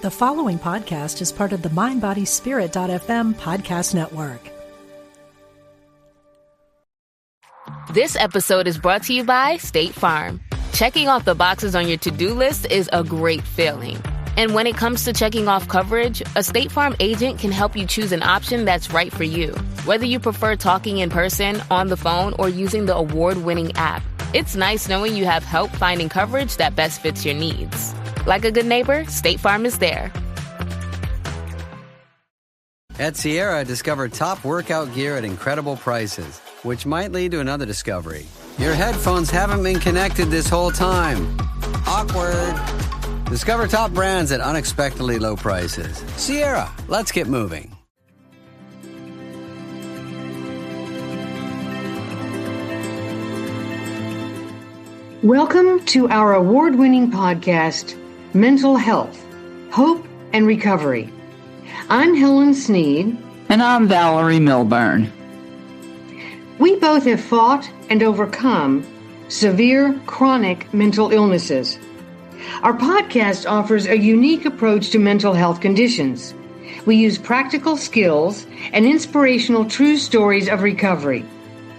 The following podcast is part of the MindBodySpirit.fm podcast network. This episode is brought to you by State Farm. Checking off the boxes on your to-do list is a great feeling. And when it comes to checking off coverage, a State Farm agent can help you choose an option that's right for you. Whether you prefer talking in person, on the phone, or using the award-winning app, it's nice knowing you have help finding coverage that best fits your needs. Like a good neighbor, State Farm is there. At Sierra, discover top workout gear at incredible prices, which might lead to another discovery. Your headphones haven't been connected this whole time. Awkward. Discover top brands at unexpectedly low prices. Sierra, let's get moving. Welcome to our award-winning podcast, Mental Health, Hope, and Recovery. I'm Helen Sneed. And I'm Valerie Milburn. We both have fought and overcome severe chronic mental illnesses. Our podcast offers a unique approach to mental health conditions. We use practical skills and inspirational true stories of recovery.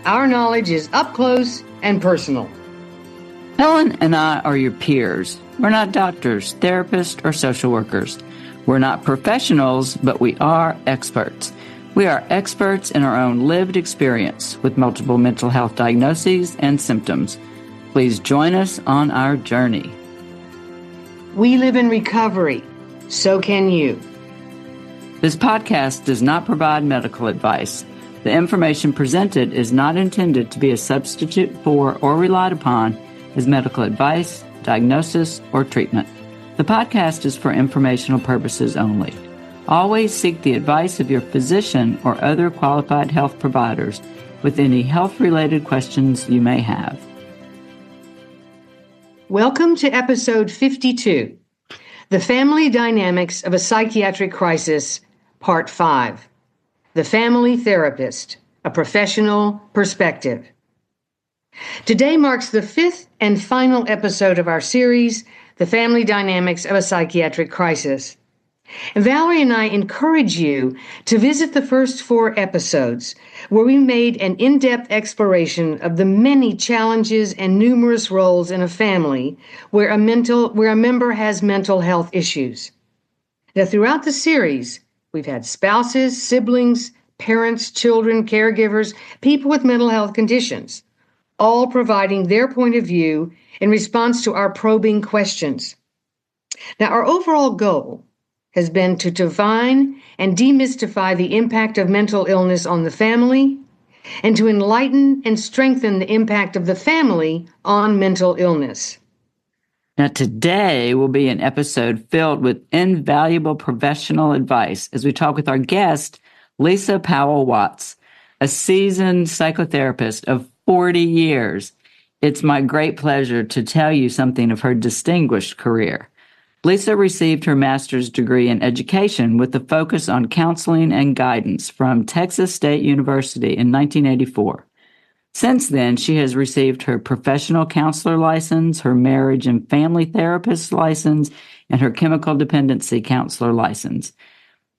Our knowledge is up close and personal. Helen and I are your peers. We're not doctors, therapists, or social workers. We're not professionals, but we are experts. We are experts in our own lived experience with multiple mental health diagnoses and symptoms. Please join us on our journey. We live in recovery. So can you. This podcast does not provide medical advice. The information presented is not intended to be a substitute for or relied upon as medical advice, diagnosis, or treatment. The podcast is for informational purposes only. Always seek the advice of your physician or other qualified health providers with any health-related questions you may have. Welcome to episode 52, The Family Dynamics of a Psychiatric Crisis, Part 5, The Family Therapist, a Professional Perspective. Today marks the fifth and final episode of our series, The Family Dynamics of a Psychiatric Crisis. And Valerie and I encourage you to visit the first 4 episodes, where we made an in-depth exploration of the many challenges and numerous roles in a family where a member has mental health issues. Now, throughout the series, we've had spouses, siblings, parents, children, caregivers, people with mental health conditions, all providing their point of view in response to our probing questions. Now, our overall goal has been to define and demystify the impact of mental illness on the family and to enlighten and strengthen the impact of the family on mental illness. Now, today will be an episode filled with invaluable professional advice as we talk with our guest, Lisa Powell-Watts, a seasoned psychotherapist of 40 years. It's my great pleasure to tell you something of her distinguished career. Lisa received her master's degree in education with a focus on counseling and guidance from Texas State University in 1984. Since then, she has received her professional counselor license, her marriage and family therapist license, and her chemical dependency counselor license.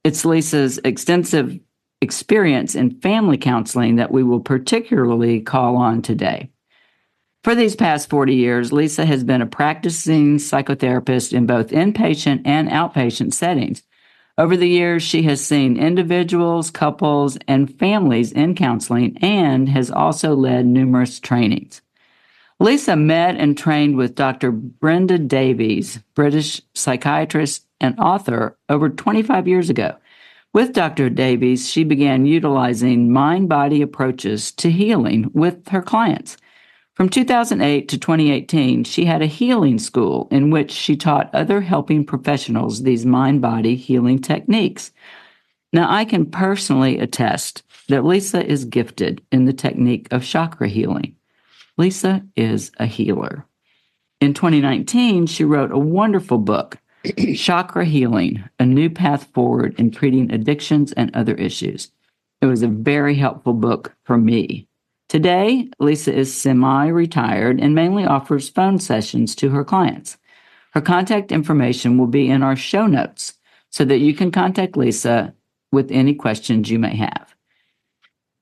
It's Lisa's extensive experience in family counseling that we will particularly call on today. For these past 40 years, Lisa has been a practicing psychotherapist in both inpatient and outpatient settings. Over the years, she has seen individuals, couples, and families in counseling and has also led numerous trainings. Lisa met and trained with Dr. Brenda Davies, British psychiatrist and author, over 25 years ago. With Dr. Davies, she began utilizing mind-body approaches to healing with her clients. From 2008 to 2018, she had a healing school in which she taught other helping professionals these mind-body healing techniques. Now, I can personally attest that Lisa is gifted in the technique of chakra healing. Lisa is a healer. In 2019, she wrote a wonderful book, Chakra Healing, A New Path Forward in Treating Addictions and Other Issues. It was a very helpful book for me. Today, Lisa is semi-retired and mainly offers phone sessions to her clients. Her contact information will be in our show notes so that you can contact Lisa with any questions you may have.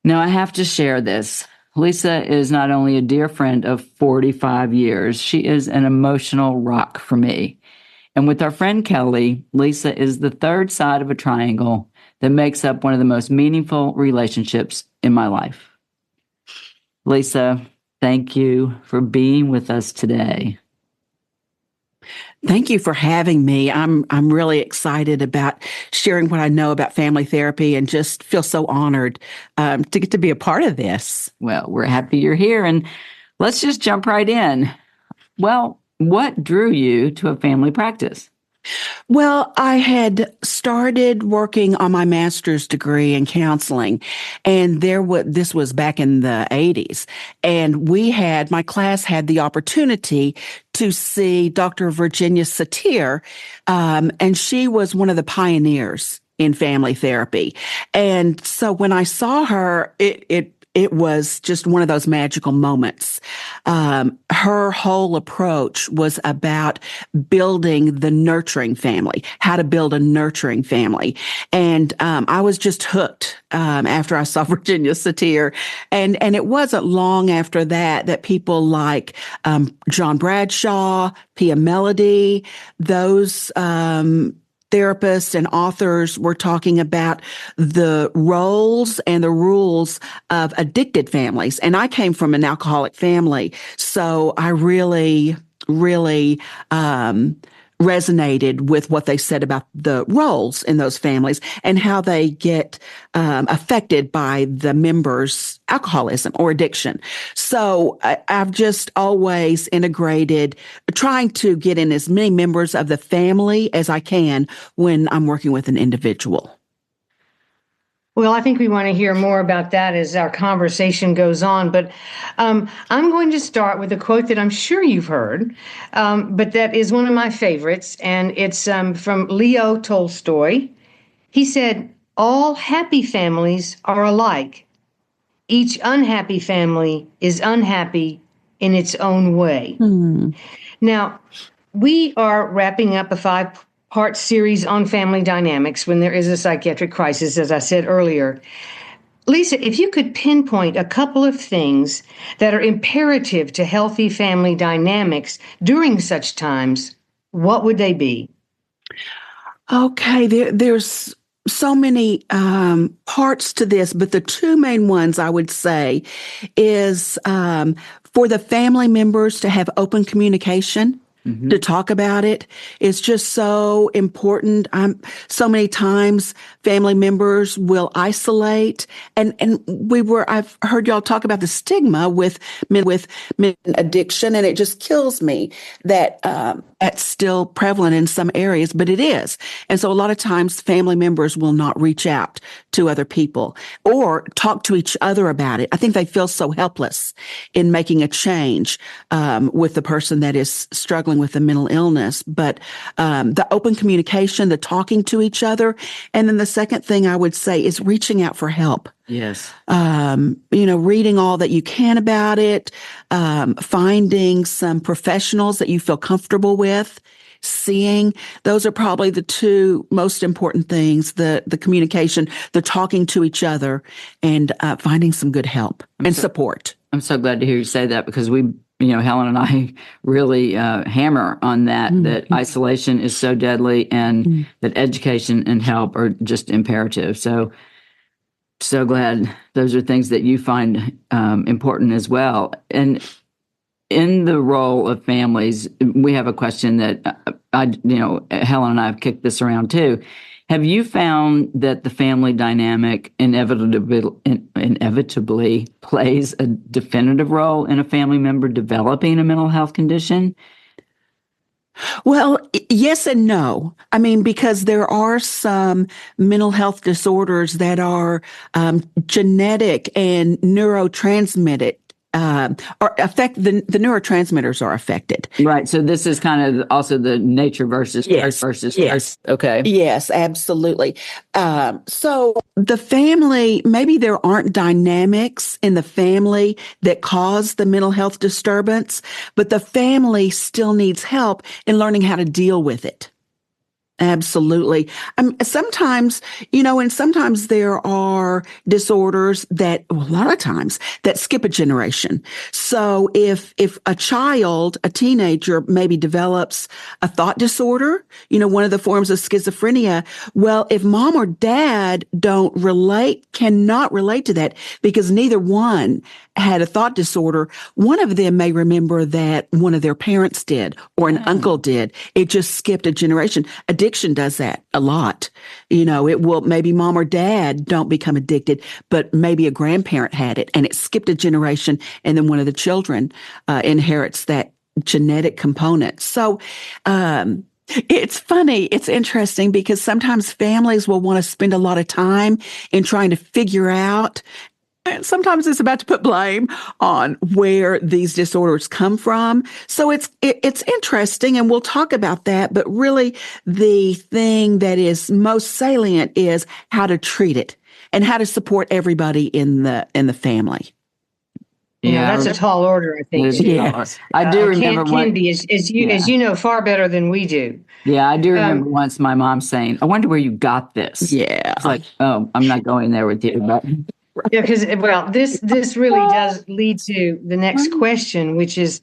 Now, I have to share this. Lisa is not only a dear friend of 45 years, she is an emotional rock for me. And with our friend Kelly, Lisa is the third side of a triangle that makes up one of the most meaningful relationships in my life. Lisa, thank you for being with us today. Thank you for having me. I'm really excited about sharing what I know about family therapy and just feel so honored to get to be a part of this. Well, we're happy you're here, and let's just jump right in. Well, what drew you to a family practice? Well, I had started working on my master's degree in counseling, and this was back in the 80s. And my class had the opportunity to see Dr. Virginia Satir, and she was one of the pioneers in family therapy. And so when I saw her, it was just one of those magical moments. Her whole approach was about building the nurturing family, how to build a nurturing family. And I was just hooked after I saw Virginia Satir. And it wasn't long after that people like John Bradshaw, Pia Mellody, those therapists and authors were talking about the roles and the rules of addicted families. And I came from an alcoholic family, so I really resonated with what they said about the roles in those families and how they get affected by the members' alcoholism or addiction. So I've just always integrated, trying to get in as many members of the family as I can when I'm working with an individual. Well, I think we want to hear more about that as our conversation goes on. But I'm going to start with a quote that I'm sure you've heard, but that is one of my favorites. And it's from Leo Tolstoy. He said, "All happy families are alike. Each unhappy family is unhappy in its own way." Now, we are wrapping up a 5-part series on family dynamics when there is a psychiatric crisis, as I said earlier. Lisa, if you could pinpoint a couple of things that are imperative to healthy family dynamics during such times, what would they be? Okay, there's so many parts to this, but the two main ones I would say is for the family members to have open communication. To talk about it is just so important. So many times family members will isolate, and I've heard y'all talk about the stigma with addiction, and it just kills me that that's still prevalent in some areas, but it is. And so a lot of times family members will not reach out to other people or talk to each other about it. I think they feel so helpless in making a change with the person that is struggling with a mental illness. But the open communication, the talking to each other. And then the second thing I would say is reaching out for help. Yes. Reading all that you can about it, finding some professionals that you feel comfortable with, seeing. Those are probably the two most important things, the communication, the talking to each other, and finding some good help and support. I'm so glad to hear you say that, because Helen and I really hammer on that isolation is so deadly, and that education and help are just imperative. So glad those are things that you find important as well. And in the role of families, we have a question that Helen and I have kicked this around too. Have you found that the family dynamic inevitably plays a definitive role in a family member developing a mental health condition? Well, yes and no. I mean, because there are some mental health disorders that are genetic and neurotransmitted or affect the neurotransmitters are affected. Right. So this is kind of also the nature versus versus. Okay. Yes, absolutely. So the family, maybe there aren't dynamics in the family that cause the mental health disturbance, but the family still needs help in learning how to deal with it. Absolutely. Sometimes, and sometimes there are disorders that, a lot of times, that skip a generation. So if a child, a teenager, maybe develops a thought disorder, one of the forms of schizophrenia, well, if mom or dad cannot relate to that because neither one had a thought disorder, one of them may remember that one of their parents did or an uncle did. It just skipped a generation. Addiction does that a lot. It will, maybe mom or dad don't become addicted, but maybe a grandparent had it and it skipped a generation, and then one of the children inherits that genetic component. So, it's funny. It's interesting because sometimes families will want to spend a lot of time in trying to figure out. And sometimes it's about to put blame on where these disorders come from. So it's interesting, and we'll talk about that. But really, the thing that is most salient is how to treat it and how to support everybody in the family. Yeah, that's a tall order, I think. Yes. I do remember Candy, as you know far better than we do. Yeah, I do remember once my mom saying, "I wonder where you got this." Yeah, it's like, oh, I'm not going there with you, but. Yeah, because this really does lead to the next question, which is,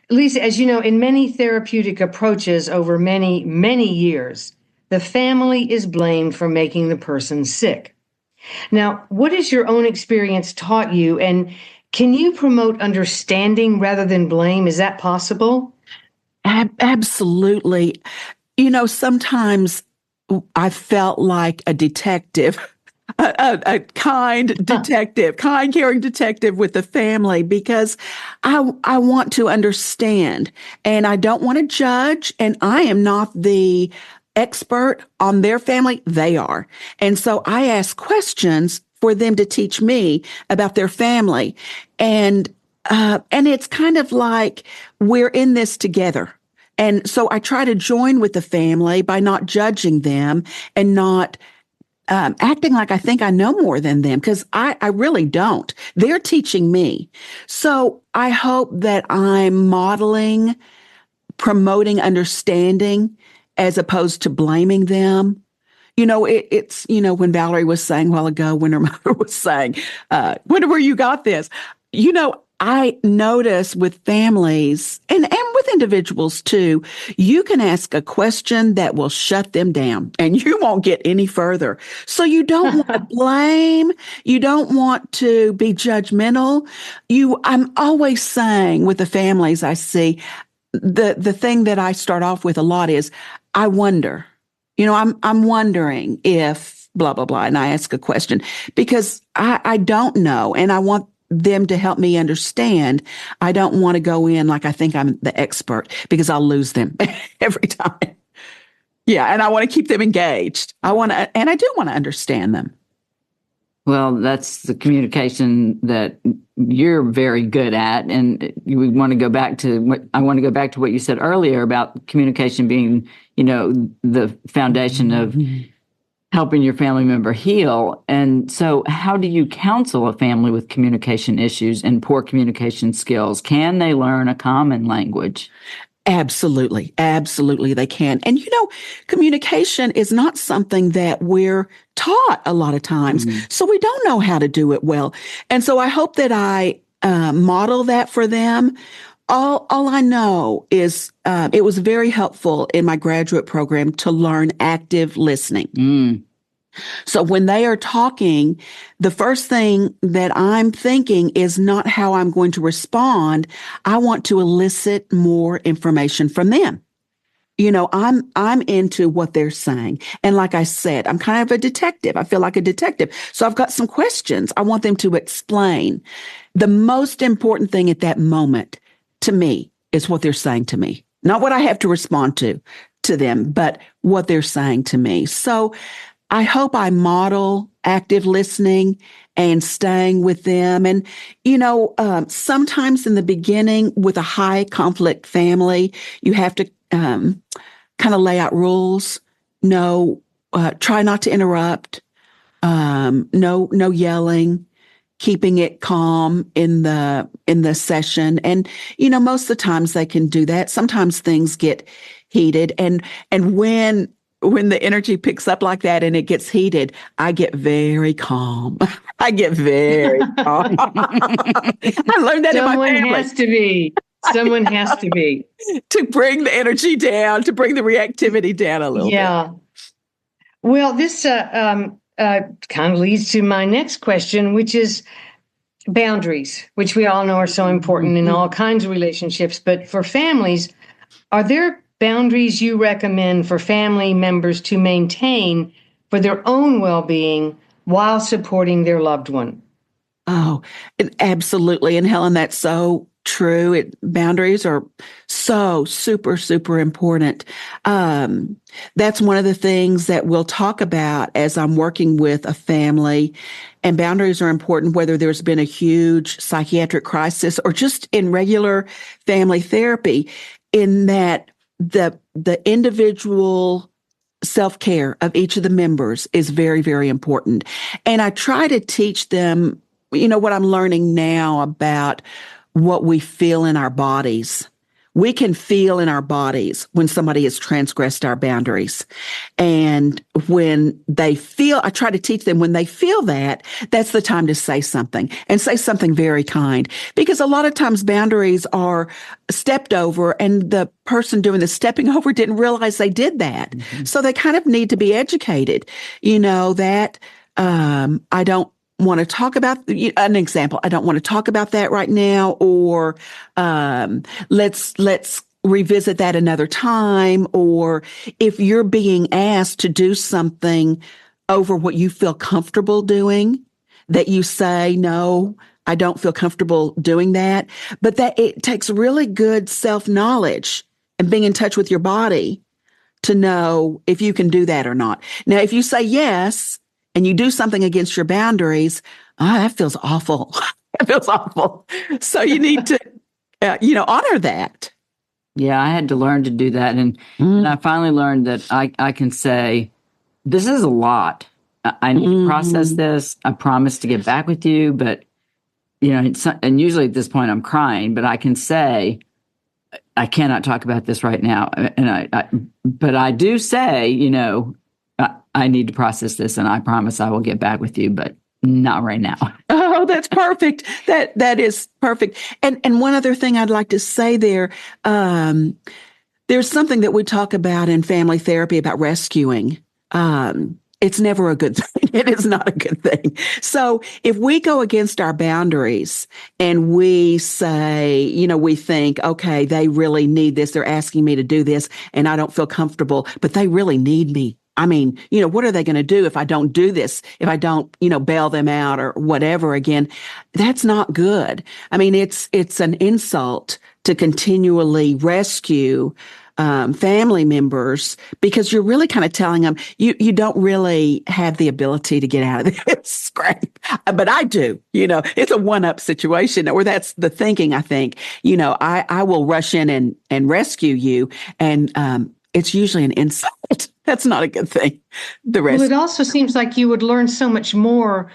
Lisa, as you know, in many therapeutic approaches over many, many years, the family is blamed for making the person sick. Now, what has your own experience taught you, and can you promote understanding rather than blame? Is that possible? Absolutely. Sometimes I felt like a detective. A kind detective, kind, caring detective with the family, because I want to understand and I don't want to judge, and I am not the expert on their family. They are. And so I ask questions for them to teach me about their family. And it's kind of like we're in this together. And so I try to join with the family by not judging them and not acting like I think I know more than them, because I really don't. They're teaching me. So I hope that I'm promoting understanding as opposed to blaming them. It's when Valerie was saying a while ago, when her mother was saying, wonder where you got this. I notice with families and with individuals too, you can ask a question that will shut them down and you won't get any further. So you don't want to blame. You don't want to be judgmental. I'm always saying with the families I see, the thing that I start off with a lot is, I wonder, I'm wondering if blah, blah, blah. And I ask a question because I don't know. And I want them to help me understand. I don't want to go in like I think I'm the expert, because I'll lose them every time. Yeah. And I want to keep them engaged. And I do want to understand them. Well, that's the communication that you're very good at. And we want to go back to what you said earlier about communication being, the foundation of helping your family member heal. And so how do you counsel a family with communication issues and poor communication skills? Can they learn a common language? Absolutely. Absolutely, they can. And, communication is not something that we're taught a lot of times. Mm-hmm. So we don't know how to do it well. And so I hope that I model that for them. All I know is it was very helpful in my graduate program to learn active listening. Mm. So when they are talking, the first thing that I'm thinking is not how I'm going to respond. I want to elicit more information from them. I'm into what they're saying. And like I said, I'm kind of a detective. I feel like a detective. So I've got some questions. I want them to explain. The most important thing at that moment to me is what they're saying to me, not what I have to respond to them, but what they're saying to me. So I hope I model active listening and staying with them. And, sometimes in the beginning with a high conflict family, you have to kind of lay out rules. No, try not to interrupt. No yelling, keeping it calm in the session. And, most of the times they can do that. Sometimes things get heated. And when the energy picks up like that and it gets heated, I get very calm. I get very calm. I learned that in my family. Someone has to be. To bring the energy down, to bring the reactivity down a little bit. Yeah. Well, this kind of leads to my next question, which is boundaries, which we all know are so important in all kinds of relationships. But for families, are there boundaries you recommend for family members to maintain for their own well-being while supporting their loved one? Oh, absolutely. And Helen, that's so true. Boundaries are so super, super important. That's one of the things that we'll talk about as I'm working with a family. And boundaries are important whether there's been a huge psychiatric crisis or just in regular family therapy, in that the individual self-care of each of the members is very, very important. And I try to teach them, what I'm learning now about what we feel in our bodies. We can feel in our bodies when somebody has transgressed our boundaries. And when they feel, I try to teach them when they feel that, that's the time to say something, and say something very kind. Because a lot of times boundaries are stepped over and the person doing the stepping over didn't realize they did that. Mm-hmm. So they kind of need to be educated, that I don't want to talk about an example. I don't want to talk about that right now, or let's revisit that another time. Or if you're being asked to do something over what you feel comfortable doing, that you say, no, I don't feel comfortable doing that. But that it takes really good self-knowledge and being in touch with your body to know if you can do that or not. Now, if you say yes, and you do something against your boundaries, that feels awful. That feels awful. So you need to, honor that. Yeah, I had to learn to do that. And I finally learned that I can say, this is a lot. I need to process this. I promise to get back with you. But, and usually at this point I'm crying, but I can say, I cannot talk about this right now. And but I do say, I need to process this, and I promise I will get back with you, but not right now. Oh, that's perfect. That is perfect. And one other thing I'd like to say there, there's something that we talk about in family therapy about rescuing. It's never a good thing. It is not a good thing. So if we go against our boundaries and we say, we think, okay, they really need this. They're asking me to do this, and I don't feel comfortable, but they really need me. I mean, what are they going to do if I don't do this, if I don't, bail them out or whatever again? That's not good. I mean, it's an insult to continually rescue family members, because you're really kind of telling them you don't really have the ability to get out of this scrape. But I do, it's a one-up situation, or that's the thinking, I think. I will rush in and rescue you. And it's usually an insult. That's not a good thing. Well, it also seems like you would learn so much more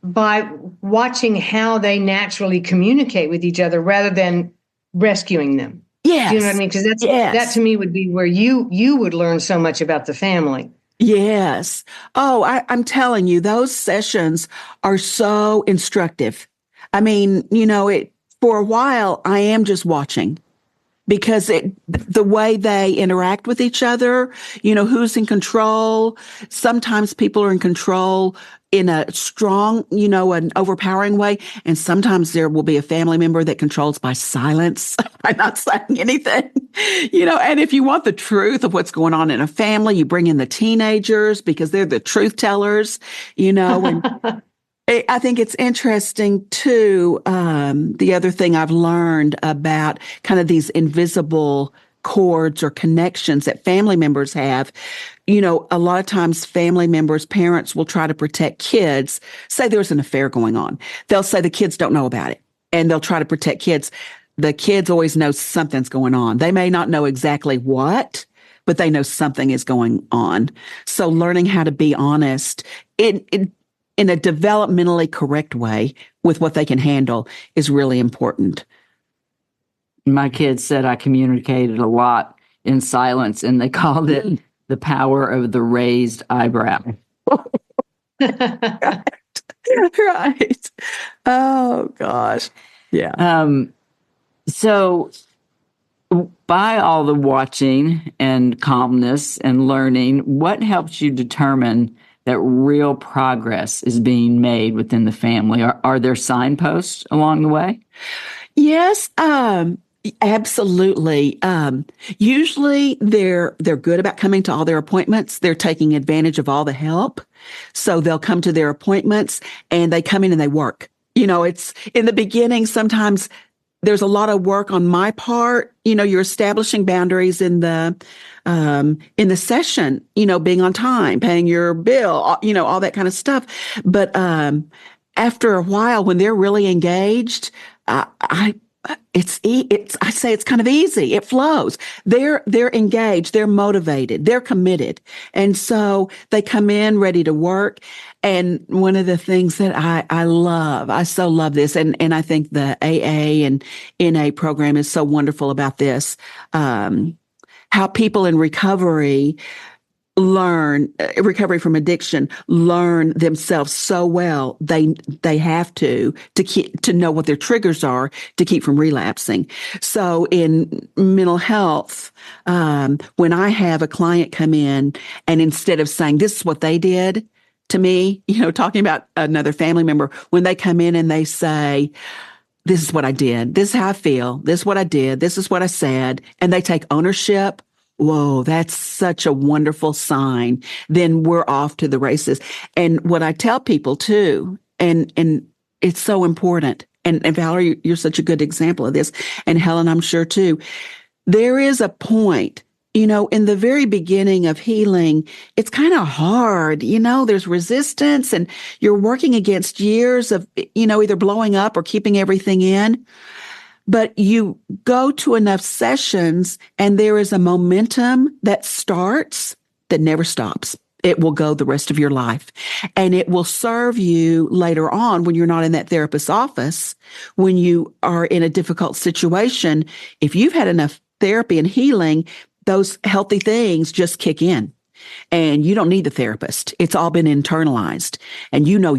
by watching how they naturally communicate with each other rather than rescuing them. Yes. Do you know what I mean? Because that to me would be where you would learn so much about the family. Yes. Oh, I'm telling you, those sessions are so instructive. I mean, for a while, I am just watching. Because the way they interact with each other, who's in control. Sometimes people are in control in a strong, an overpowering way. And sometimes there will be a family member that controls by silence, by not saying anything, and if you want the truth of what's going on in a family, you bring in the teenagers because they're the truth tellers, and I think it's interesting, too, the other thing I've learned about kind of these invisible cords or connections that family members have. A lot of times family members, parents will try to protect kids. Say there's an affair going on. They'll say the kids don't know about it, and they'll try to protect kids. The kids always know something's going on. They may not know exactly what, but they know something is going on. So learning how to be honest in a developmentally correct way with what they can handle is really important. My kids said I communicated a lot in silence, and they called it the power of the raised eyebrow. Right. Oh, gosh. Yeah. So by all the watching and calmness and learning, what helps you determine that real progress is being made within the family? Are there signposts along the way? Yes, absolutely. Usually they're good about coming to all their appointments. They're taking advantage of all the help. So they'll come to their appointments and they come in and they work. It's in the beginning, sometimes there's a lot of work on my part. You're establishing boundaries in the session, being on time, paying your bill, all that kind of stuff. But after a while, when they're really engaged, I say it's kind of easy. It flows. They're engaged. They're motivated. They're committed. And so they come in ready to work. And one of the things that I so love this, and I think the AA and NA program is so wonderful about this, how people in recovery from addiction, learn themselves so well. They have to know what their triggers are to keep from relapsing. So in mental health, when I have a client come in and instead of saying, this is what they did to me, talking about another family member, when they come in and they say, this is what I did, this is how I feel, this is what I did, this is what I said, and they take ownership. Whoa, that's such a wonderful sign. Then we're off to the races. And what I tell people too, and it's so important, and Valerie, you're such a good example of this, and Helen, I'm sure too, there is a point, in the very beginning of healing, it's kind of hard, there's resistance and you're working against years of, either blowing up or keeping everything in. But you go to enough sessions and there is a momentum that starts that never stops. It will go the rest of your life, and it will serve you later on when you're not in that therapist's office, when you are in a difficult situation. If you've had enough therapy and healing, those healthy things just kick in. And you don't need the therapist. It's all been internalized. And you know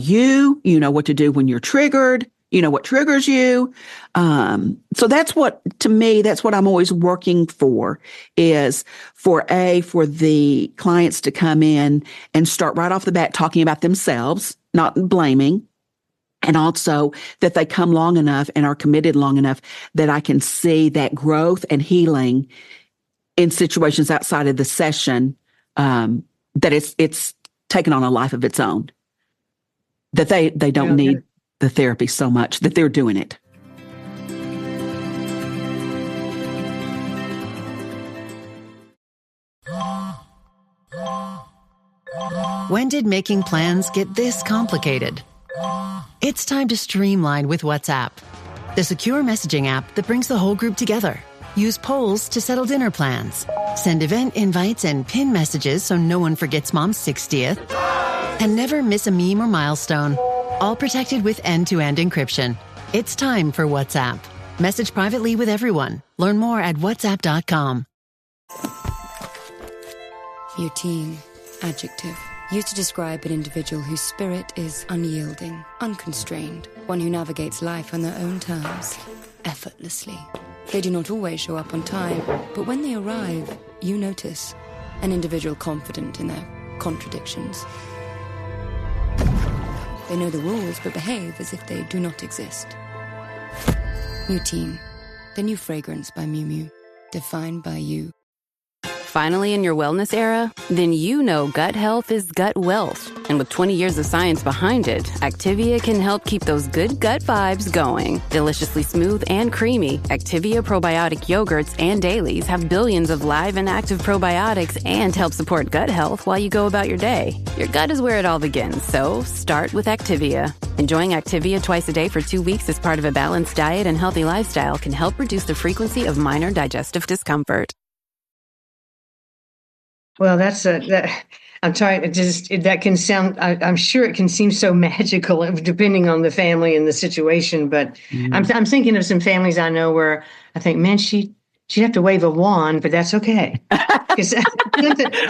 what to do when you're triggered. You know what triggers you. So that's what I'm always working for, is for the clients to come in and start right off the bat talking about themselves, not blaming. And also that they come long enough and are committed long enough that I can see that growth and healing in situations outside of the session, that it's taken on a life of its own, that they don't need the therapy so much, that they're doing it. When did making plans get this complicated? It's time to streamline with WhatsApp, the secure messaging app that brings the whole group together. Use polls to settle dinner plans. Send event invites and pin messages so no one forgets Mom's 60th. And never miss a meme or milestone. All protected with end-to-end encryption. It's time for WhatsApp. Message privately with everyone. Learn more at whatsapp.com. Routine. Adjective. Used to describe an individual whose spirit is unyielding, unconstrained, one who navigates life on their own terms, effortlessly. They do not always show up on time, but when they arrive, you notice. An individual confident in their contradictions. They know the rules, but behave as if they do not exist. Routine. The new fragrance by Miu Miu. Defined by you. Finally in your wellness era? Then you know gut health is gut wealth. And with 20 years of science behind it, Activia can help keep those good gut vibes going. Deliciously smooth and creamy, Activia probiotic yogurts and dailies have billions of live and active probiotics and help support gut health while you go about your day. Your gut is where it all begins, so start with Activia. Enjoying Activia twice a day for 2 weeks as part of a balanced diet and healthy lifestyle can help reduce the frequency of minor digestive discomfort. Well, I'm trying to that can sound, I'm sure it can seem so magical depending on the family and the situation, but I'm thinking of some families I know where I think, man, she'd have to wave a wand, but that's okay. Because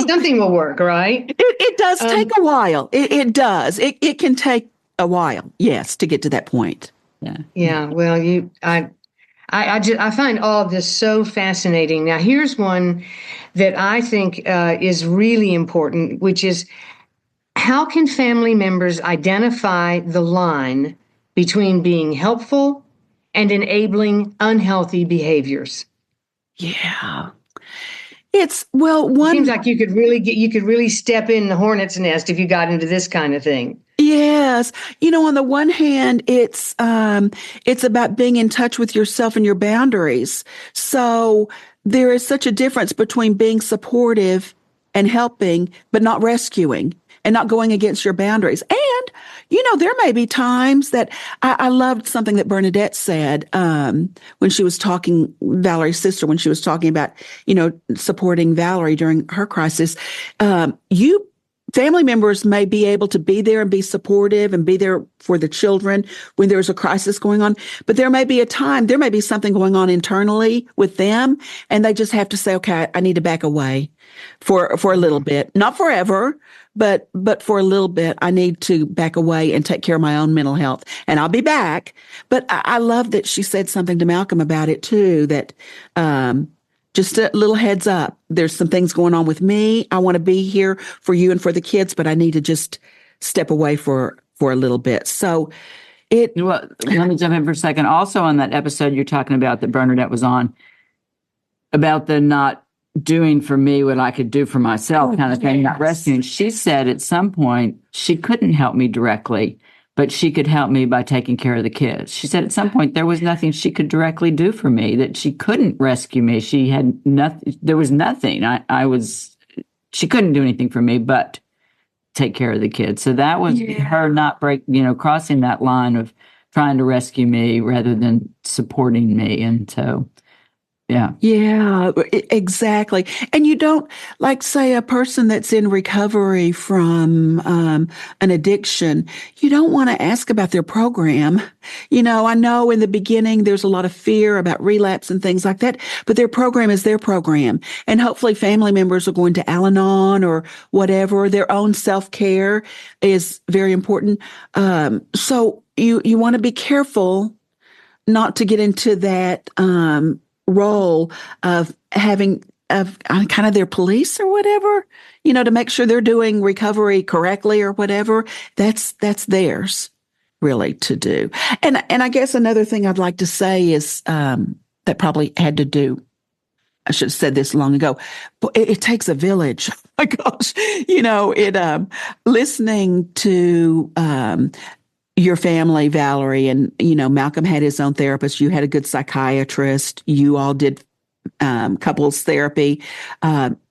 something will work, right? It does take a while. It does. It can take a while, yes, to get to that point. Yeah. Yeah. Well, I find all of this so fascinating. Now, here's one that I think is really important, which is how can family members identify the line between being helpful and enabling unhealthy behaviors? Yeah. It seems like you could really step in the hornet's nest if you got into this kind of thing. Yes. On the one hand, it's about being in touch with yourself and your boundaries. So there is such a difference between being supportive and helping, but not rescuing and not going against your boundaries. And, there may be times that I loved something that Bernadette said when she was talking, Valerie's sister, when she was talking about, supporting Valerie during her crisis. Family members may be able to be there and be supportive and be there for the children when there's a crisis going on. But there may be something going on internally with them, and they just have to say, okay, I need to back away for a little bit. Not forever, but for a little bit, I need to back away and take care of my own mental health. And I'll be back. But I love that she said something to Malcolm about it too, that just a little heads up. There's some things going on with me. I want to be here for you and for the kids, but I need to just step away for a little bit. So let me jump in for a second. Also on that episode you're talking about that Bernadette was on, about the not doing for me what I could do for myself kind of thing, not rescuing. She said at some point she couldn't help me directly, but she could help me by taking care of the kids. She said at some point there was nothing she could directly do for me, that she couldn't rescue me. She had nothing. There was nothing. She couldn't do anything for me but take care of the kids. So that was her not crossing that line of trying to rescue me rather than supporting me. And so, yeah, exactly. And you don't, like, say, a person that's in recovery from an addiction, you don't want to ask about their program. I know in the beginning there's a lot of fear about relapse and things like that, but their program is their program. And hopefully family members are going to Al-Anon or whatever. Their own self-care is very important. So you want to be careful not to get into that role of having kind of their police or whatever, to make sure they're doing recovery correctly or whatever. That's theirs really to do. And I guess another thing I'd like to say is that probably had to do, I should have said this long ago, but it takes a village. Oh my gosh, listening to your family, Valerie, and, Malcolm had his own therapist. You had a good psychiatrist. You all did couples therapy.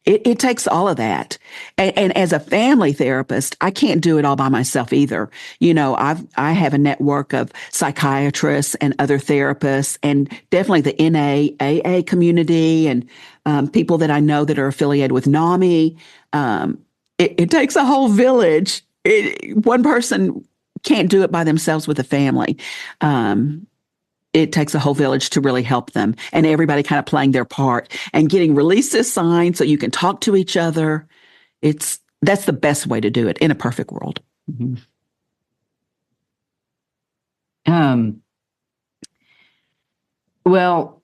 It takes all of that. And as a family therapist, I can't do it all by myself either. I have a network of psychiatrists and other therapists, and definitely the NAAA community and people that I know that are affiliated with NAMI. It takes a whole village. One person can't do it by themselves with a family. It takes a whole village to really help them, and everybody kind of playing their part and getting releases signed so you can talk to each other. That's the best way to do it in a perfect world. Mm-hmm. Well,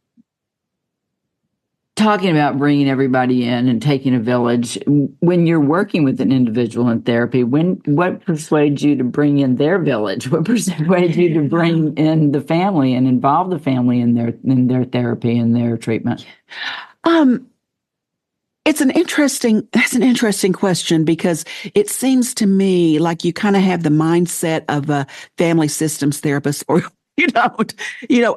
talking about bringing everybody in and taking a village, when you're working with an individual in therapy, what persuades you to bring in their village? What persuades you to bring in the family and involve the family in their therapy and their treatment? That's an interesting question, because it seems to me like you kind of have the mindset of a family systems therapist, or you don't.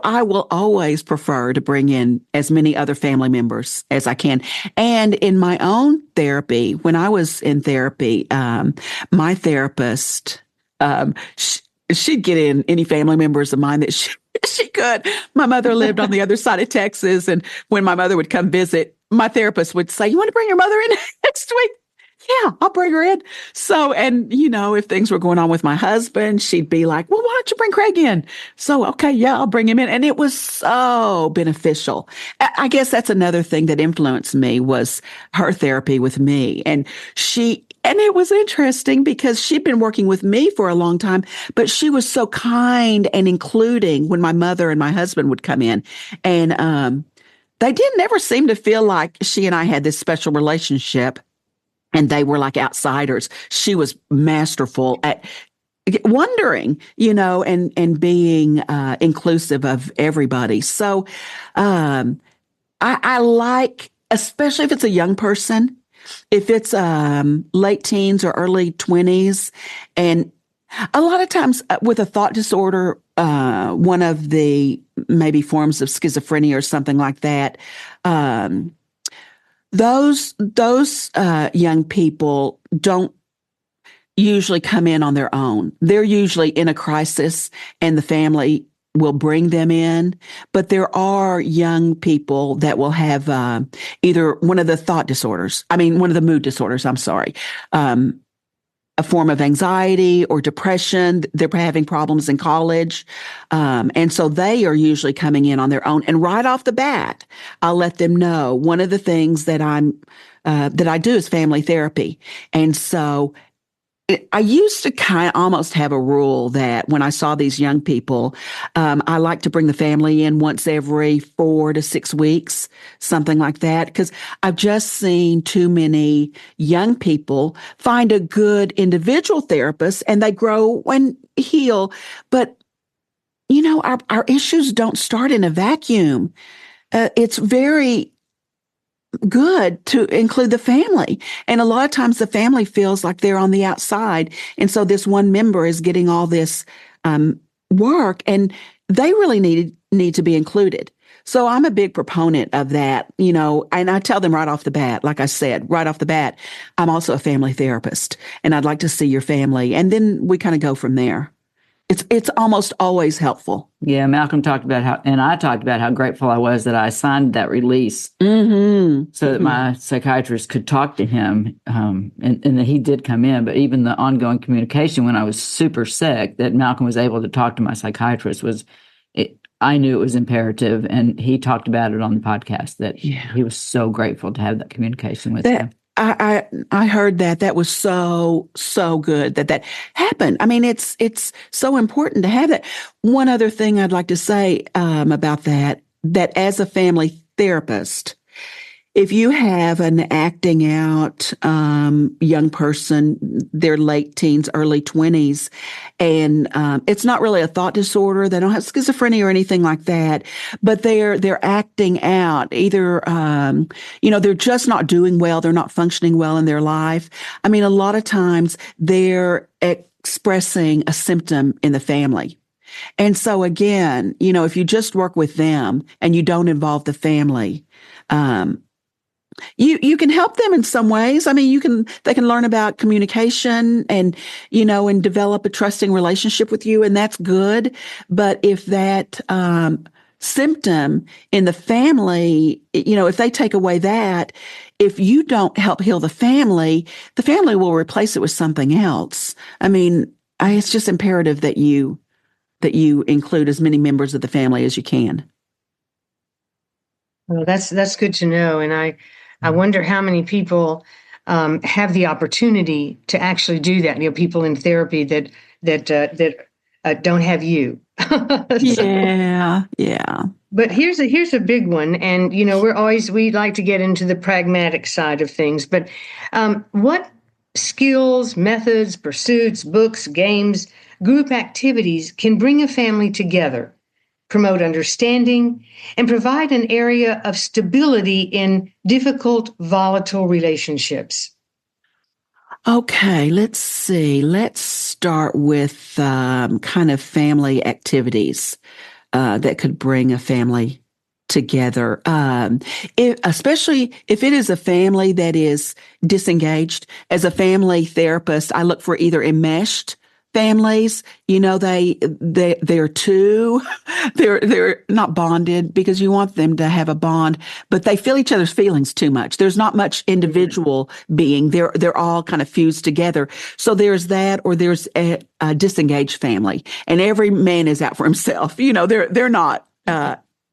I will always prefer to bring in as many other family members as I can. And in my own therapy, when I was in therapy, my therapist, she'd get in any family members of mine that she could. My mother lived on the other side of Texas, and when my mother would come visit, my therapist would say, "You want to bring your mother in next week?" Yeah, I'll bring her in. So, and if things were going on with my husband, she'd be like, "Well, why don't you bring Craig in?" So, okay, yeah, I'll bring him in. And it was so beneficial. I guess that's another thing that influenced me, was her therapy with me. And it was interesting because she'd been working with me for a long time, but she was so kind and including when my mother and my husband would come in. And they didn't ever seem to feel like she and I had this special relationship and they were like outsiders. She was masterful at wondering, and being inclusive of everybody. So I like, especially if it's a young person, if it's late teens or early 20s, and a lot of times with a thought disorder, one of the maybe forms of schizophrenia or something like that, those young people don't usually come in on their own. They're usually in a crisis, and the family will bring them in. But there are young people that will have either one of the mood disorders, a form of anxiety or depression. They're having problems in college. And so they are usually coming in on their own. And right off the bat, I'll let them know one of the things that that I do is family therapy. And so I used to kind of almost have a rule that when I saw these young people, I like to bring the family in once every 4 to 6 weeks, something like that, because I've just seen too many young people find a good individual therapist and they grow and heal. But, our issues don't start in a vacuum. It's very good to include the family. And a lot of times the family feels like they're on the outside. And so this one member is getting all this work, and they really need to be included. So I'm a big proponent of that, and I tell them right off the bat, like I said, right off the bat, I'm also a family therapist and I'd like to see your family. And then we kind of go from there. It's almost always helpful. Yeah, Malcolm talked about I talked about how grateful I was that I signed that release so that my psychiatrist could talk to him, and that he did come in. But even the ongoing communication when I was super sick, that Malcolm was able to talk to my psychiatrist I knew it was imperative, and he talked about it on the podcast that he was so grateful to have that communication with him. I heard that. That was so good that happened. I mean, it's so important to have that. One other thing I'd like to say about that as a family therapist, if you have an acting out young person, they're late teens, early 20s, and it's not really a thought disorder, they don't have schizophrenia or anything like that, but they're acting out. Either they're just not doing well, they're not functioning well in their life. I mean, a lot of times they're expressing a symptom in the family. And so again, if you just work with them and you don't involve the family, you can help them in some ways. I mean, they can learn about communication and develop a trusting relationship with you, and that's good. But if that symptom in the family, if they take away that, if you don't help heal the family will replace it with something else. I mean, it's just imperative that you include as many members of the family as you can. Well, that's good to know. And I wonder how many people have the opportunity to actually do that. People in therapy that don't have you. Yeah. But here's a big one, and we like to get into the pragmatic side of things. But what skills, methods, pursuits, books, games, group activities can bring a family together promote understanding, and provide an area of stability in difficult, volatile relationships. Okay, let's see. Let's start with kind of family activities that could bring a family together. Especially if it is a family that is disengaged. As a family therapist, I look for either enmeshed families, they're not bonded because you want them to have a bond, but they feel each other's feelings too much. There's not much individual being. They're all kind of fused together. So there's that, or there's a disengaged family, and every man is out for himself. They're not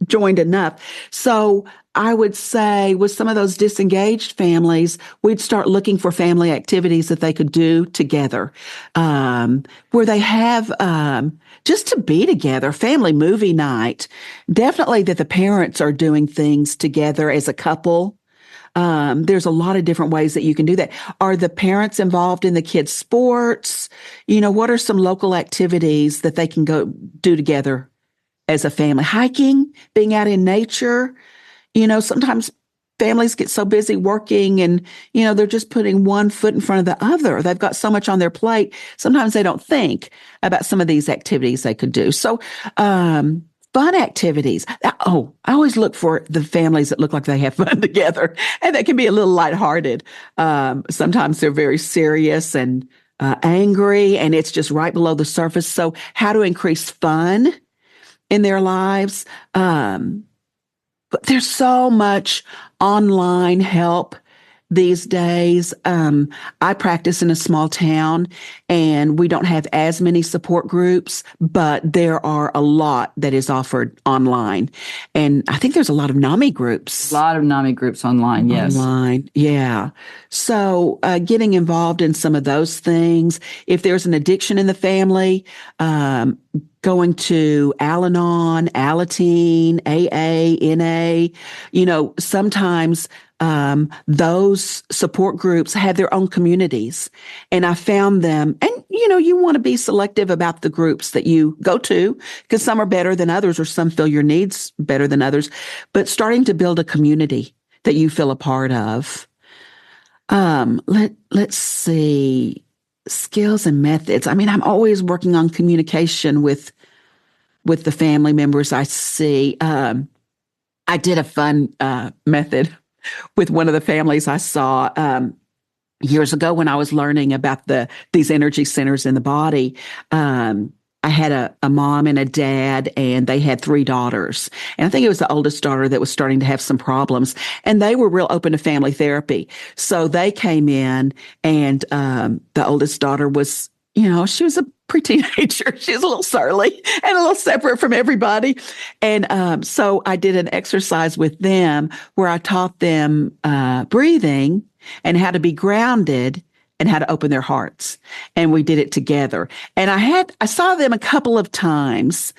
joined enough. So I would say with some of those disengaged families, we'd start looking for family activities that they could do together, where they have just to be together, family movie night. Definitely that the parents are doing things together as a couple. There's a lot of different ways that you can do that. Are the parents involved in the kids' sports? What are some local activities that they can go do together as a family? Hiking, being out in nature. Sometimes families get so busy working and, they're just putting one foot in front of the other. They've got so much on their plate. Sometimes they don't think about some of these activities they could do. So, fun activities. Oh, I always look for the families that look like they have fun together, and that can be a little lighthearted. Sometimes they're very serious and angry, and it's just right below the surface. So how to increase fun in their lives. But there's so much online help these days. I practice in a small town, and we don't have as many support groups, but there are a lot that is offered online. And I think there's a lot of NAMI groups. A lot of NAMI groups online, yes. Online, yeah. So getting involved in some of those things. If there's an addiction in the family, going to Al-Anon, Alateen, AA, NA, sometimes those support groups have their own communities. And I found them, and you want to be selective about the groups that you go to, because some are better than others, or some fill your needs better than others, but starting to build a community that you feel a part of. Let's see. Skills and methods. I'm always working on communication with the family members I see. I did a fun method with one of the families I saw years ago when I was learning about these energy centers in the body. I had a mom and a dad, and they had 3 daughters. And I think it was the oldest daughter that was starting to have some problems. And they were real open to family therapy. So they came in, and the oldest daughter was, she was a pre-teenager. She was a little surly and a little separate from everybody. And so I did an exercise with them where I taught them breathing and how to be grounded and how to open their hearts. And we did it together. And I saw them a couple of times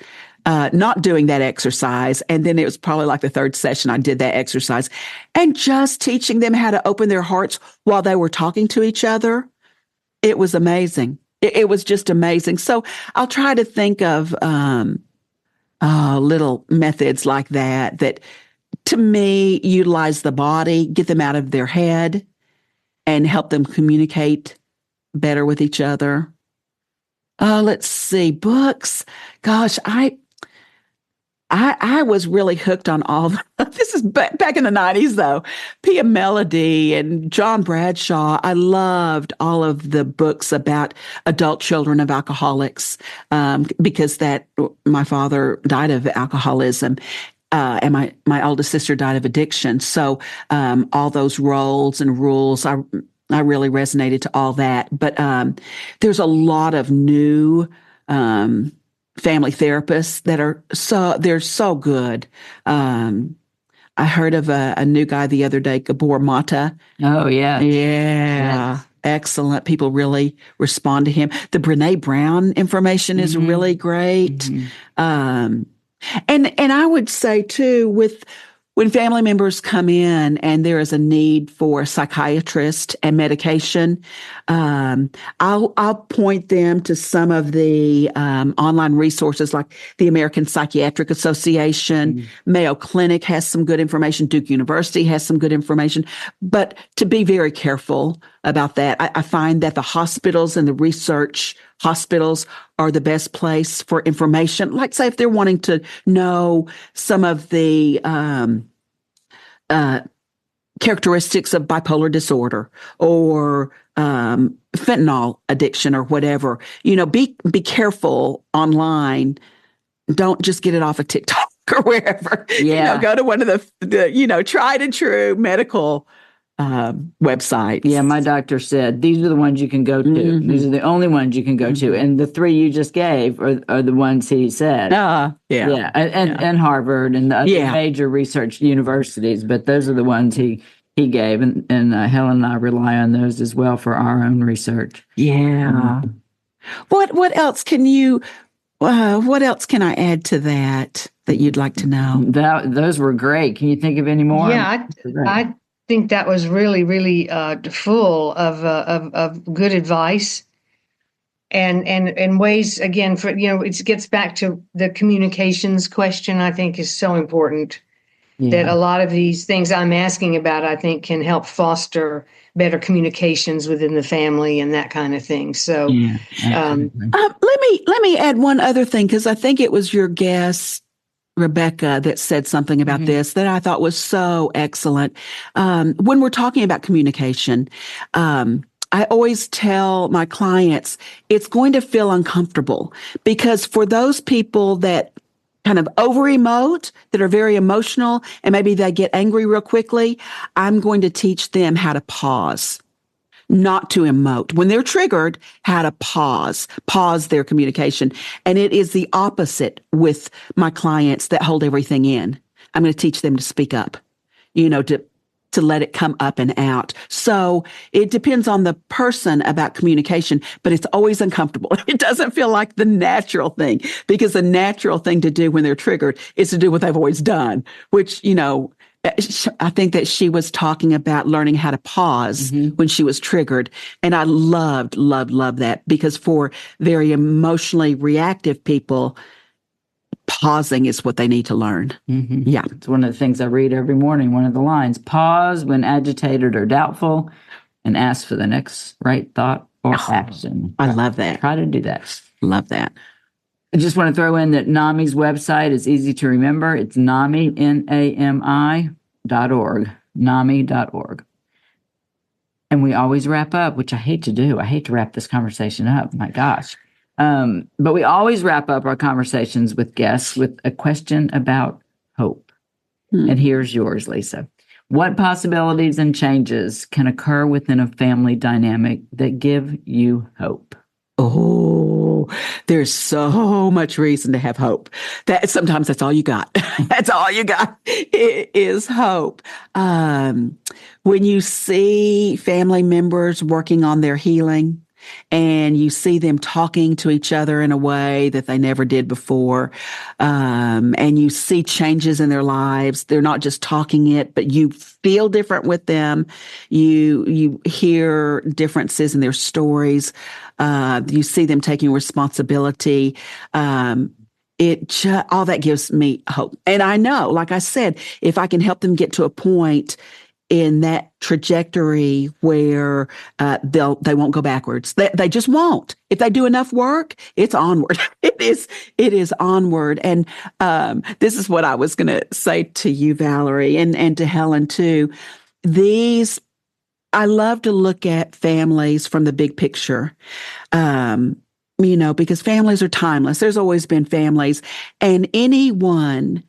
not doing that exercise. And then it was probably like the 3rd session I did that exercise, and just teaching them how to open their hearts while they were talking to each other. It was amazing. It was just amazing. So I'll try to think of little methods like that to me utilize the body, get them out of their head, and help them communicate better with each other. Let's see, books. Gosh, I was really hooked on all this is back in the 90s, though. Pia Melody and John Bradshaw. I loved all of the books about adult children of alcoholics, because my father died of alcoholism. And my oldest sister died of addiction. So all those roles and rules, I really resonated to all that. But there's a lot of new family therapists that they're so good. I heard of a new guy the other day, Gabor Mata. Oh, yeah. Yeah. Yes. Excellent. People really respond to him. The Brene Brown information is really great. Mm-hmm. And I would say too, with when family members come in and there is a need for a psychiatrist and medication, I'll point them to some of the online resources like the American Psychiatric Association. Mayo Clinic has some good information. Duke University has some good information. But to be very careful about that, I find that the hospitals and the research hospitals are the best place for information. Like, say, if they're wanting to know some of the characteristics of bipolar disorder or fentanyl addiction or whatever, be careful online. Don't just get it off of TikTok or wherever. Yeah. Go to one of the tried and true medical websites. Yeah, my doctor said these are the ones you can go to. Mm-hmm. These are the only ones you can go to, and the three you just gave are the ones he said. Yeah, and Harvard and the other major research universities, but those are the ones he gave, and Helen and I rely on those as well for our own research. Yeah. What else can you? What else can I add to that you'd like to know? Those were great. Can you think of any more? Yeah, I think that was really, really full of good advice and ways, again, for, it gets back to the communications question. I think is so important that a lot of these things I'm asking about, I think, can help foster better communications within the family and that kind of thing. So, let me add one other thing, because I think it was your guest, Rebecca, that said something about this that I thought was so excellent. When we're talking about communication, I always tell my clients it's going to feel uncomfortable, because for those people that kind of over-emote, that are very emotional, and maybe they get angry real quickly, I'm going to teach them how to pause. Not to emote. When they're triggered, how to pause their communication. And it is the opposite with my clients that hold everything in. I'm going to teach them to speak up, to let it come up and out. So it depends on the person about communication, but it's always uncomfortable. It doesn't feel like the natural thing, because the natural thing to do when they're triggered is to do what they've always done, which, I think that she was talking about learning how to pause when she was triggered. And I loved that, because for very emotionally reactive people, pausing is what they need to learn. Yeah. It's one of the things I read every morning. One of the lines: pause when agitated or doubtful and ask for the next right thought or action. I love that. Try to do that. Love that. I just want to throw in that NAMI's website is easy to remember. It's NAMI, NAMI.org, NAMI.org. And we always wrap up, which I hate to do. I hate to wrap this conversation up. My gosh. But we always wrap up our conversations with guests with a question about hope. And here's yours, Lisa. What possibilities and changes can occur within a family dynamic that give you hope? Oh, there's so much reason to have hope. That sometimes that's all you got. That's all you got is hope. When you see family members working on their healing, and you see them talking to each other in a way that they never did before, and you see changes in their lives. They're not just talking it, but you feel different with them. You hear differences in their stories. You see them taking responsibility. All that gives me hope. And I know, like I said, if I can help them get to a point in that trajectory where they won't go backwards. They just won't. If they do enough work, it's onward. It is onward. And this is what I was going to say to you, Valerie, and to Helen too. I love to look at families from the big picture. Because families are timeless. There's always been families, and any one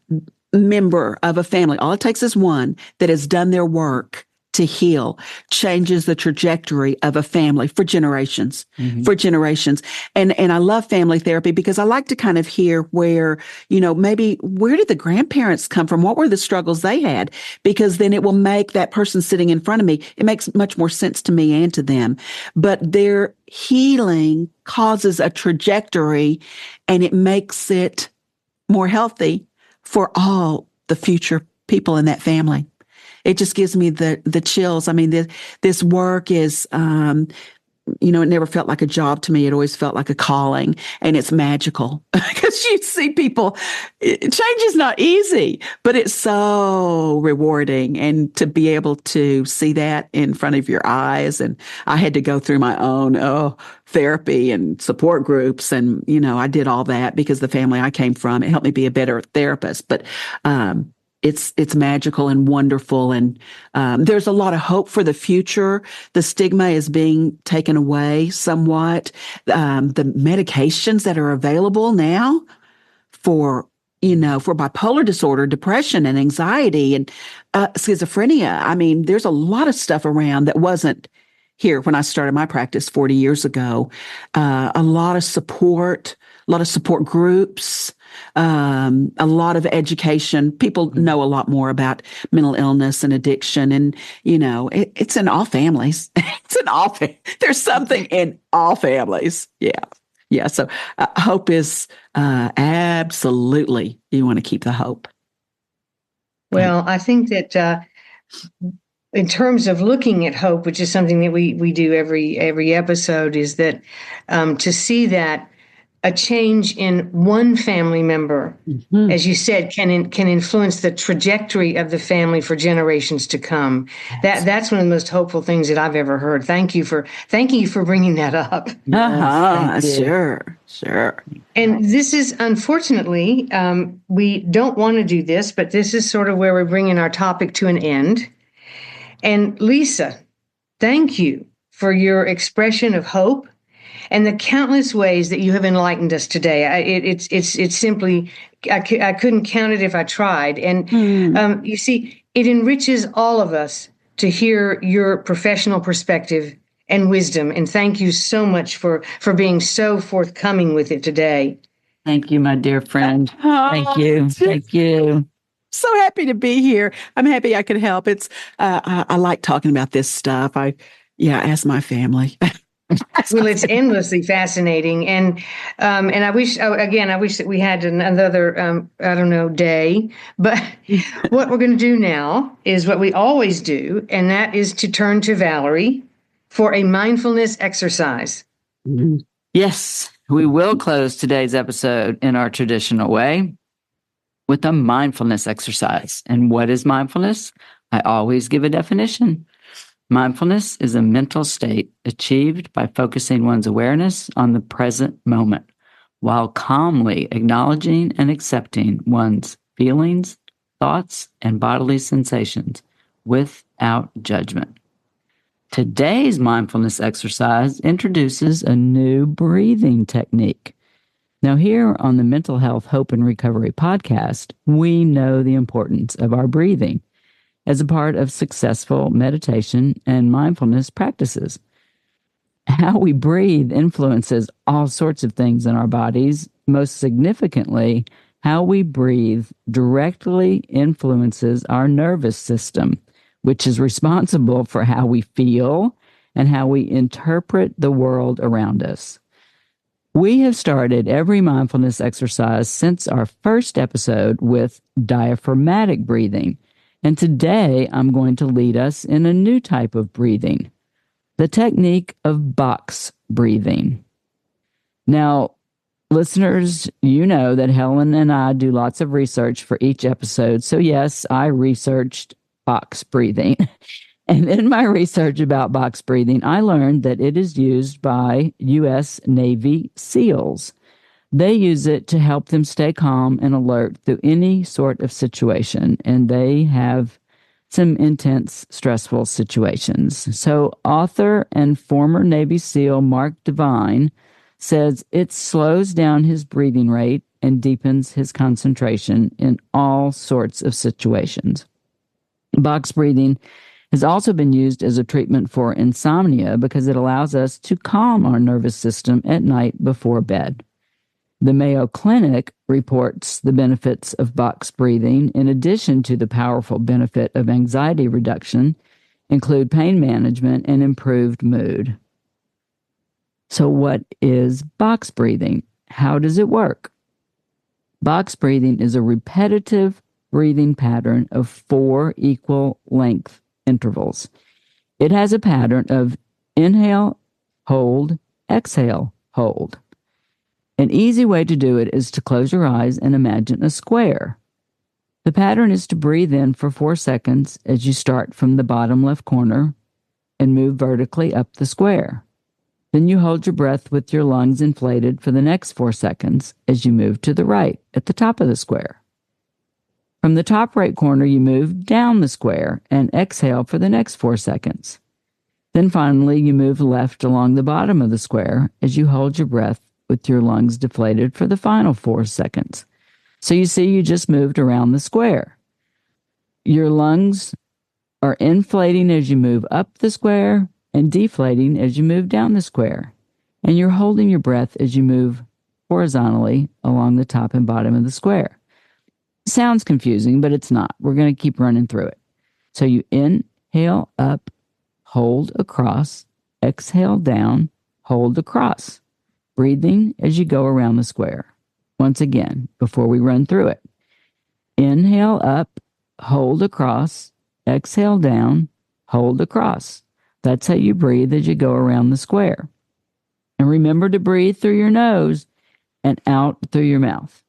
member of a family, all it takes is one that has done their work to heal, changes the trajectory of a family for generations, And I love family therapy, because I like to kind of hear where, maybe where did the grandparents come from? What were the struggles they had? Because then it will make that person sitting in front of me, it makes much more sense to me and to them. But their healing causes a trajectory, and it makes it more healthy for all the future people in that family. It just gives me the chills. I mean, this work is, it never felt like a job to me. It always felt like a calling, and it's magical because you see people. Change is not easy, but it's so rewarding, and to be able to see that in front of your eyes. And I had to go through my own therapy and support groups, and I did all that because the family I came from, it helped me be a better therapist. But it's magical and wonderful, and there's a lot of hope for the future. The stigma is being taken away somewhat. The medications that are available now for bipolar disorder, depression, and anxiety, and schizophrenia. I mean, there's a lot of stuff around that wasn't here when I started my practice 40 years ago. A lot of support groups. A lot of education. People know a lot more about mental illness and addiction, and it's in all families. There's something in all families. Yeah. So hope is absolutely, you want to keep the hope. Well, I think that in terms of looking at hope, which is something that we do every episode, is that to see that a change in one family member, as you said, can influence the trajectory of the family for generations to come. That's one of the most hopeful things that I've ever heard. Thank you for bringing that up. Sure. And this is, unfortunately, we don't want to do this, but this is sort of where we're bringing our topic to an end. And Lisa, thank you for your expression of hope and the countless ways that you have enlightened us today. It's simply, I couldn't count it if I tried. And you see, it enriches all of us to hear your professional perspective and wisdom. And thank you so much for being so forthcoming with it today. Thank you, my dear friend. Thank you. So happy to be here. I'm happy I could help. It's I like talking about this stuff. Ask my family. Well, it's endlessly fascinating, and I wish that we had another day. But what we're going to do now is what we always do, and that is to turn to Valerie for a mindfulness exercise. Yes, we will close today's episode in our traditional way with a mindfulness exercise. And what is mindfulness? I always give a definition. Mindfulness is a mental state achieved by focusing one's awareness on the present moment while calmly acknowledging and accepting one's feelings, thoughts, and bodily sensations without judgment. Today's mindfulness exercise introduces a new breathing technique. Now, here on the Mental Health, Hope, and Recovery podcast, we know the importance of our breathing as a part of successful meditation and mindfulness practices. How we breathe influences all sorts of things in our bodies. Most significantly, how we breathe directly influences our nervous system, which is responsible for how we feel and how we interpret the world around us. We have started every mindfulness exercise since our first episode with diaphragmatic breathing. And today, I'm going to lead us in a new type of breathing, the technique of box breathing. Now, listeners, you know that Helen and I do lots of research for each episode. So yes, I researched box breathing. And in my research about box breathing, I learned that it is used by U.S. Navy SEALs. They use it to help them stay calm and alert through any sort of situation, and they have some intense, stressful situations. So author and former Navy SEAL Mark Devine says it slows down his breathing rate and deepens his concentration in all sorts of situations. Box breathing has also been used as a treatment for insomnia because it allows us to calm our nervous system at night before bed. The Mayo Clinic reports the benefits of box breathing, in addition to the powerful benefit of anxiety reduction, include pain management and improved mood. So what is box breathing? How does it work? Box breathing is a repetitive, breathing pattern of 4 equal length intervals. It has a pattern of inhale, hold, exhale, hold. An easy way to do it is to close your eyes and imagine a square. The pattern is to breathe in for 4 seconds as you start from the bottom left corner and move vertically up the square. Then you hold your breath with your lungs inflated for the next 4 seconds as you move to the right at the top of the square. From the top right corner, you move down the square and exhale for the next 4 seconds. Then finally, you move left along the bottom of the square as you hold your breath with your lungs deflated for the final 4 seconds. So you see you just moved around the square. Your lungs are inflating as you move up the square and deflating as you move down the square. And you're holding your breath as you move horizontally along the top and bottom of the square. Sounds confusing, but it's not. We're going to keep running through it. So you inhale up, hold across, exhale down, hold across, breathing as you go around the square. Once again, before we run through it. Inhale up, hold across, exhale down, hold across. That's how you breathe as you go around the square. And remember to breathe through your nose and out through your mouth.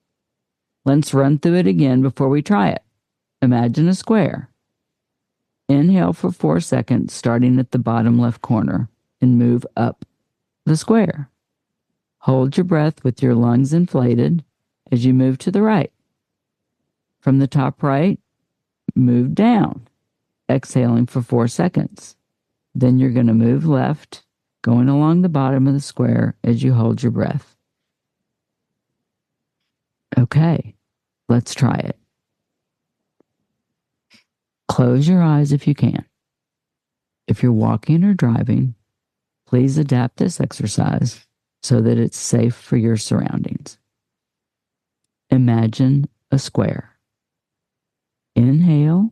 Let's run through it again before we try it. Imagine a square. Inhale for 4 seconds, starting at the bottom left corner, and move up the square. Hold your breath with your lungs inflated as you move to the right. From the top right, move down, exhaling for 4 seconds. Then you're going to move left, going along the bottom of the square as you hold your breath. Okay, let's try it. Close your eyes if you can. If you're walking or driving, please adapt this exercise so that it's safe for your surroundings. Imagine a square. Inhale.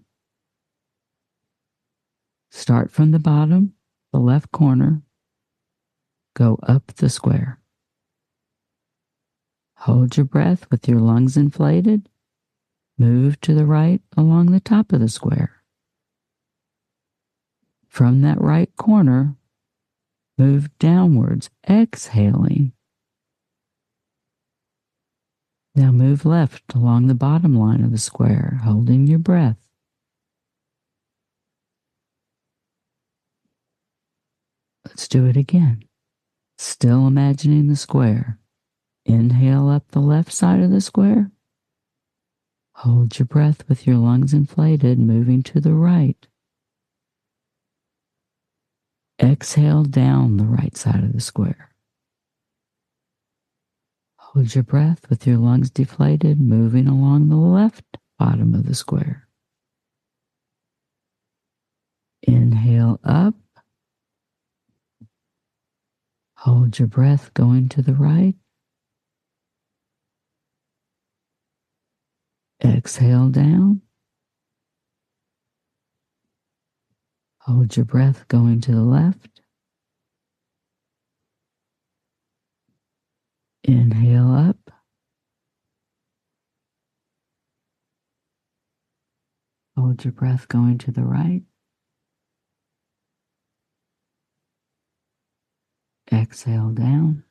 Start from the bottom, the left corner. Go up the square. Hold your breath with your lungs inflated. Move to the right along the top of the square. From that right corner, move downwards, exhaling. Now move left along the bottom line of the square, holding your breath. Let's do it again. Still imagining the square. Inhale up the left side of the square. Hold your breath with your lungs inflated, moving to the right. Exhale down the right side of the square. Hold your breath with your lungs deflated, moving along the left bottom of the square. Inhale up. Hold your breath going to the right. Exhale down. Hold your breath going to the left. Inhale up. Hold your breath going to the right. Exhale down.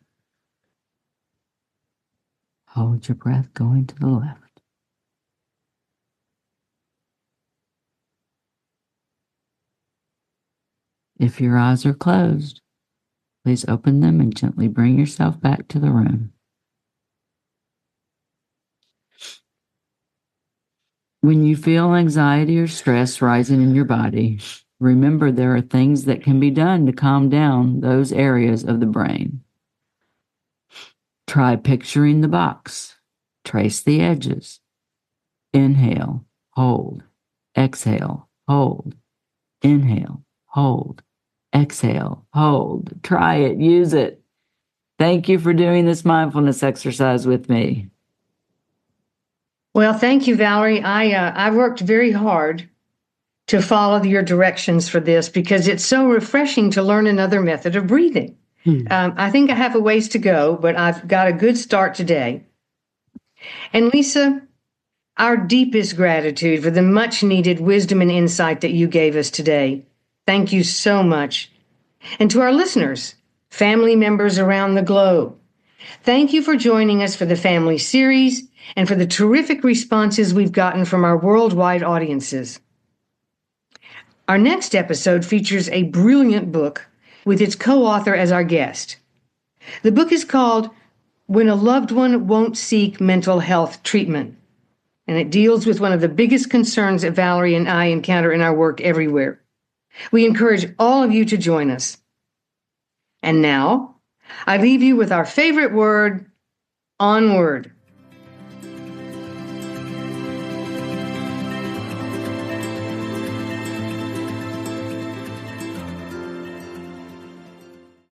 Hold your breath going to the left. If your eyes are closed, please open them and gently bring yourself back to the room. When you feel anxiety or stress rising in your body, remember there are things that can be done to calm down those areas of the brain. Try picturing the box. Trace the edges. Inhale, hold, exhale, hold. Inhale, hold, exhale, hold. Try it, use it. Thank you for doing this mindfulness exercise with me. Well, thank you, Valerie. I worked very hard to follow your directions for this because it's so refreshing to learn another method of breathing. I think I have a ways to go, but I've got a good start today. And Lisa, our deepest gratitude for the much-needed wisdom and insight that you gave us today. Thank you so much. And to our listeners, family members around the globe, thank you for joining us for the Family Series and for the terrific responses we've gotten from our worldwide audiences. Our next episode features a brilliant book with its co-author as our guest. The book is called When a Loved One Won't Seek Mental Health Treatment, and it deals with one of the biggest concerns that Valerie and I encounter in our work everywhere. We encourage all of you to join us. And now, I leave you with our favorite word, onward.